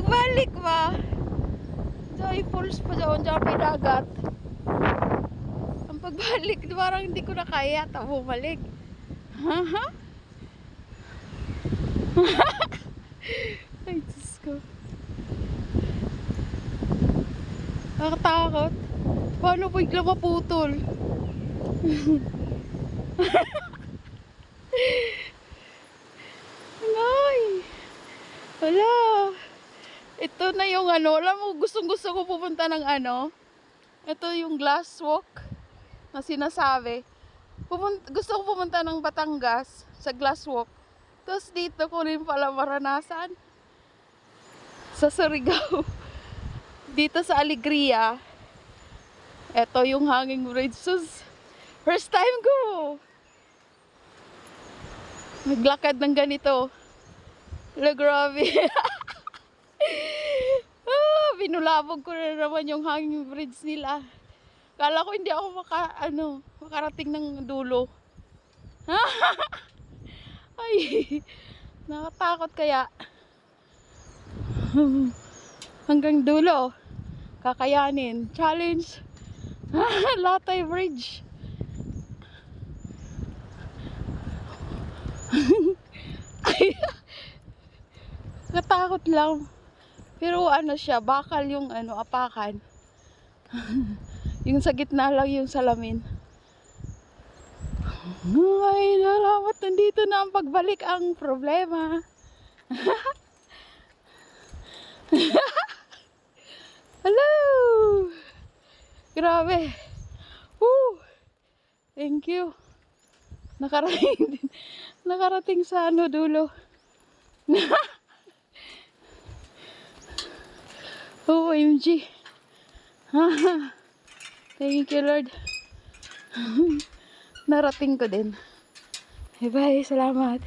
pagbalik ba? Joy Falls pa doon, dyan may dagat. Ang pagbalik, parang hindi ko na kaya. Bumalik. Haha. Ay, Diyos ko. Nakatakot. Paano bigla maputol? Ay. Wala. Ito na yung ano. Alam mo, gusto ko pupunta ng ano. Ito yung glass walk na sinasabi. Gusto ko pumunta ng Batangas sa glass walk. Tapos dito ko rin pala maranasan. Sa Surigao. Dito sa Alegria. Ito yung hanging bridge. First time ko. Naglakad ng ganito. Wala, grabe. Binulabog ko na naman yung hanging bridge nila. Kala ko hindi ako makarating ng dulo. Ay, nakatakot kaya. Hanggang dulo. Kakayanin. Challenge. Latay Bridge. Nakatakot lang. Pero ano siya, bakal yung apakan. Yung sa gitna lang yung salamin. Ay, salamat. Nandito na ang pagbalik ang problema. Hello! Grabe. Woo! Thank you. Nakarating sa dulo. OMG. Thank you, Lord. Narating ko din. Bye-bye. Salamat.